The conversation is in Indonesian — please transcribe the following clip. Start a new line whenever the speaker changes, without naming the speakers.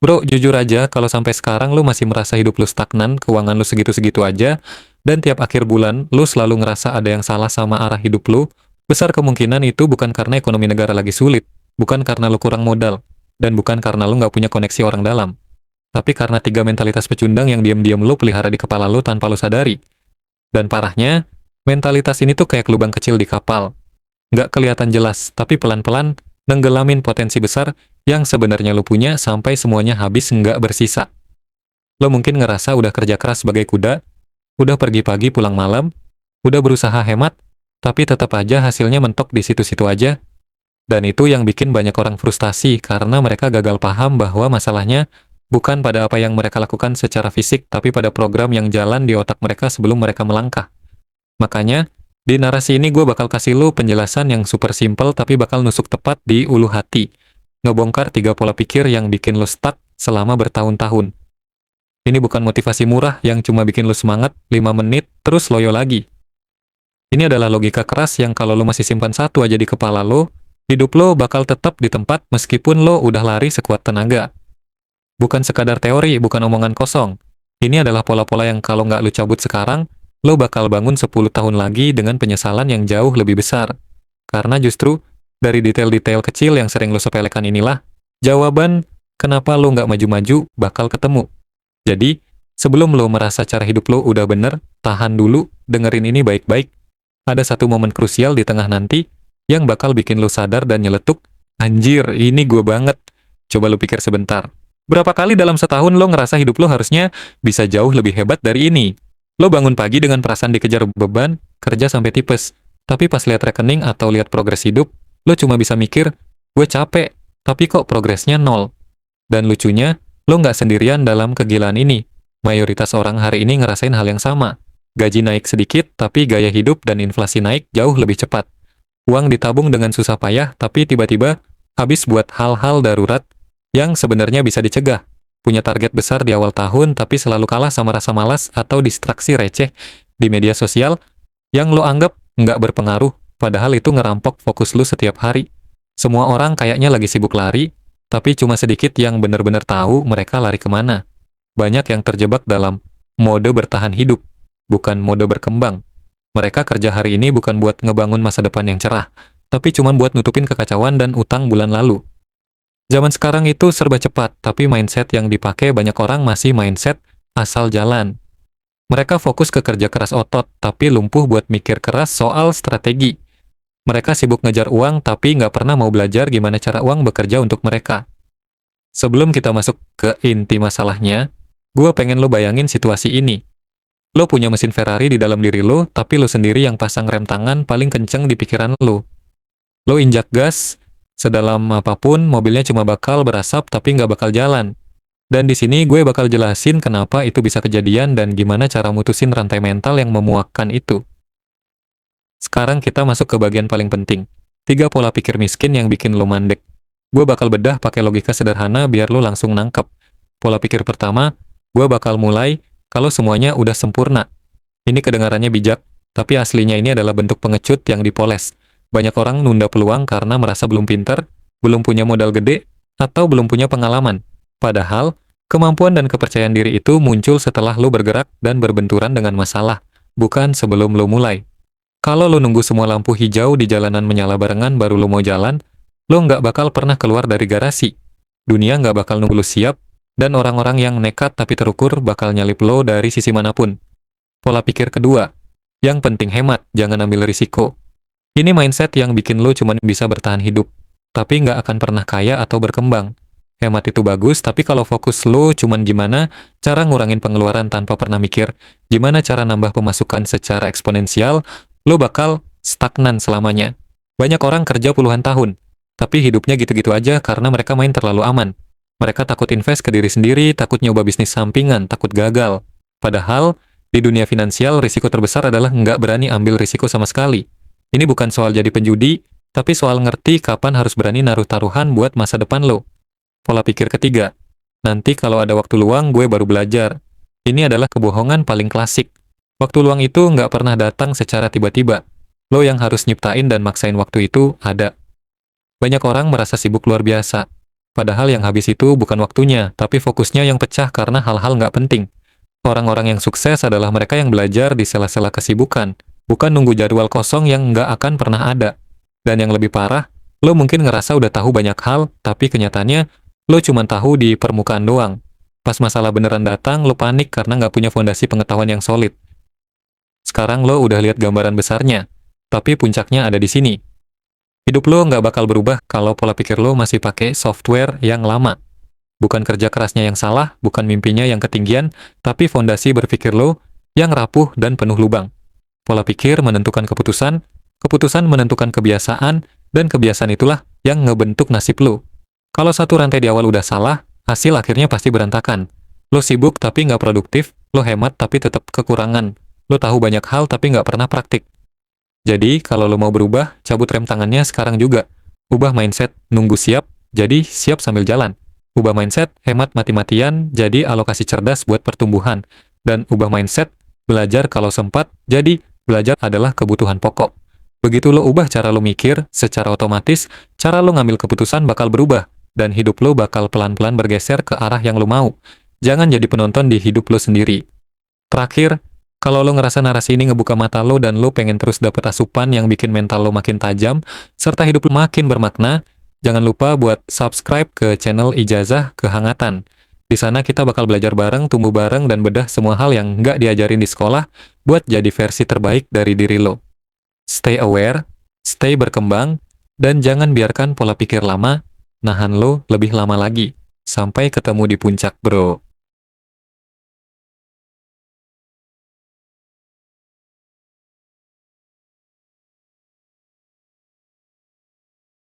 Bro, jujur aja, kalau sampai sekarang lu masih merasa hidup lu stagnan, keuangan lu segitu-segitu aja, dan tiap akhir bulan lu selalu ngerasa ada yang salah sama arah hidup lu, besar kemungkinan itu bukan karena ekonomi negara lagi sulit, bukan karena lu kurang modal, dan bukan karena lu nggak punya koneksi orang dalam, tapi karena tiga mentalitas pecundang yang diam-diam lu pelihara di kepala lu tanpa lu sadari. Dan parahnya, mentalitas ini tuh kayak lubang kecil di kapal. Nggak kelihatan jelas, tapi pelan-pelan nenggelamin potensi besar yang sebenarnya lu punya sampai semuanya habis nggak bersisa. Lo mungkin ngerasa udah kerja keras sebagai kuda, udah pergi pagi pulang malam, udah berusaha hemat, tapi tetap aja hasilnya mentok di situ-situ aja. Dan itu yang bikin banyak orang frustasi karena mereka gagal paham bahwa masalahnya bukan pada apa yang mereka lakukan secara fisik, tapi pada program yang jalan di otak mereka sebelum mereka melangkah. Makanya, di narasi ini gue bakal kasih lu penjelasan yang super simple tapi bakal nusuk tepat di ulu hati. Ngebongkar tiga pola pikir yang bikin lu stuck selama bertahun-tahun. Ini bukan motivasi murah yang cuma bikin lu semangat 5 menit terus loyo lagi. Ini adalah logika keras yang kalau lu masih simpan satu aja di kepala lu, hidup lu bakal tetap di tempat meskipun lu udah lari sekuat tenaga. Bukan sekadar teori, bukan omongan kosong. Ini adalah pola-pola yang kalau nggak lu cabut sekarang, lo bakal bangun 10 tahun lagi dengan penyesalan yang jauh lebih besar. Karena justru, dari detail-detail kecil yang sering lo sepelekan inilah, jawaban kenapa lo nggak maju-maju bakal ketemu. Jadi, sebelum lo merasa cara hidup lo udah bener, tahan dulu, dengerin ini baik-baik. Ada satu momen krusial di tengah nanti, yang bakal bikin lo sadar dan nyeletuk, anjir, ini gue banget. Coba lo pikir sebentar. Berapa kali dalam setahun lo ngerasa hidup lo harusnya bisa jauh lebih hebat dari ini? Lo bangun pagi dengan perasaan dikejar beban, kerja sampai tipes. Tapi pas lihat rekening atau lihat progres hidup, lo cuma bisa mikir, gue capek, tapi kok progresnya nol. Dan lucunya, lo nggak sendirian dalam kegilaan ini. Mayoritas orang hari ini ngerasain hal yang sama. Gaji naik sedikit, tapi gaya hidup dan inflasi naik jauh lebih cepat. Uang ditabung dengan susah payah, tapi tiba-tiba habis buat hal-hal darurat yang sebenarnya bisa dicegah. Punya target besar di awal tahun, tapi selalu kalah sama rasa malas atau distraksi receh di media sosial yang lo anggap nggak berpengaruh, padahal itu ngerampok fokus lo setiap hari. Semua orang kayaknya lagi sibuk lari, tapi cuma sedikit yang benar-benar tahu mereka lari kemana. Banyak yang terjebak dalam mode bertahan hidup, bukan mode berkembang. Mereka kerja hari ini bukan buat ngebangun masa depan yang cerah, tapi cuma buat nutupin kekacauan dan utang bulan lalu. Zaman sekarang itu serba cepat, tapi mindset yang dipakai banyak orang masih mindset asal jalan. Mereka fokus ke kerja keras otot, tapi lumpuh buat mikir keras soal strategi. Mereka sibuk ngejar uang, tapi nggak pernah mau belajar gimana cara uang bekerja untuk mereka. Sebelum kita masuk ke inti masalahnya, gue pengen lo bayangin situasi ini. Lo punya mesin Ferrari di dalam diri lo, tapi lo sendiri yang pasang rem tangan paling kenceng di pikiran lo. Lo injak gas, sedalam apapun, mobilnya cuma bakal berasap tapi nggak bakal jalan. Dan di sini gue bakal jelasin kenapa itu bisa kejadian dan gimana cara mutusin rantai mental yang memuakkan itu. Sekarang kita masuk ke bagian paling penting. 3 pola pikir miskin yang bikin lo mandek. Gue bakal bedah pakai logika sederhana biar lo langsung nangkep. Pola pikir pertama, gue bakal mulai kalau semuanya udah sempurna. Ini kedengarannya bijak, tapi aslinya ini adalah bentuk pengecut yang dipoles. Banyak orang nunda peluang karena merasa belum pintar, belum punya modal gede, atau belum punya pengalaman. Padahal, kemampuan dan kepercayaan diri itu muncul setelah lo bergerak dan berbenturan dengan masalah, bukan sebelum lo mulai. Kalau lo nunggu semua lampu hijau di jalanan menyala barengan baru lo mau jalan, lo nggak bakal pernah keluar dari garasi. Dunia nggak bakal nunggu lo siap, dan orang-orang yang nekat tapi terukur bakal nyalip lo dari sisi manapun. Pola pikir kedua, yang penting hemat, jangan ambil risiko. Ini mindset yang bikin lo cuma bisa bertahan hidup, tapi nggak akan pernah kaya atau berkembang. Hemat itu bagus, tapi kalau fokus lo cuman gimana cara ngurangin pengeluaran tanpa pernah mikir, gimana cara nambah pemasukan secara eksponensial, lo bakal stagnan selamanya. Banyak orang kerja puluhan tahun, tapi hidupnya gitu-gitu aja karena mereka main terlalu aman. Mereka takut invest ke diri sendiri, takut nyoba bisnis sampingan, takut gagal. Padahal, di dunia finansial, risiko terbesar adalah nggak berani ambil risiko sama sekali. Ini bukan soal jadi penjudi, tapi soal ngerti kapan harus berani naruh taruhan buat masa depan lo. Pola pikir ketiga, nanti kalau ada waktu luang gue baru belajar. Ini adalah kebohongan paling klasik. Waktu luang itu nggak pernah datang secara tiba-tiba. Lo yang harus nyiptain dan maksain waktu itu ada. Banyak orang merasa sibuk luar biasa, Padahal yang habis itu bukan waktunya, tapi fokusnya yang pecah karena hal-hal nggak penting. Orang-orang yang sukses adalah mereka yang belajar di sela-sela kesibukan, bukan nunggu jadwal kosong yang nggak akan pernah ada. Dan yang lebih parah, lo mungkin ngerasa udah tahu banyak hal, tapi kenyataannya, lo cuma tahu di permukaan doang. Pas masalah beneran datang, lo panik karena nggak punya fondasi pengetahuan yang solid. Sekarang lo udah lihat gambaran besarnya, tapi puncaknya ada di sini. Hidup lo nggak bakal berubah kalau pola pikir lo masih pakai software yang lama. Bukan kerja kerasnya yang salah, bukan mimpinya yang ketinggian, tapi fondasi berpikir lo yang rapuh dan penuh lubang. Pola pikir menentukan keputusan, keputusan menentukan kebiasaan, dan kebiasaan itulah yang ngebentuk nasib lo. Kalau satu rantai di awal udah salah, hasil akhirnya pasti berantakan. Lo sibuk tapi nggak produktif, lo hemat tapi tetap kekurangan. Lo tahu banyak hal tapi nggak pernah praktik. Jadi, kalau lo mau berubah, cabut rem tangannya sekarang juga. Ubah mindset, nunggu siap, jadi siap sambil jalan. Ubah mindset, hemat mati-matian, jadi alokasi cerdas buat pertumbuhan. Dan ubah mindset, belajar kalau sempat, jadi belajar adalah kebutuhan pokok. Begitu lo ubah cara lo mikir, secara otomatis, cara lo ngambil keputusan bakal berubah. Dan hidup lo bakal pelan-pelan bergeser ke arah yang lo mau. Jangan jadi penonton di hidup lo sendiri. Terakhir, kalau lo ngerasa narasi ini ngebuka mata lo dan lo pengen terus dapet asupan yang bikin mental lo makin tajam, serta hidup lo makin bermakna, jangan lupa buat subscribe ke channel Ijazah Kehangatan. Di sana kita bakal belajar bareng, tumbuh bareng, dan bedah semua hal yang nggak diajarin di sekolah buat jadi versi terbaik dari diri lo. Stay aware, stay berkembang, dan jangan biarkan pola pikir lama nahan lo lebih lama lagi. Sampai ketemu di puncak, bro.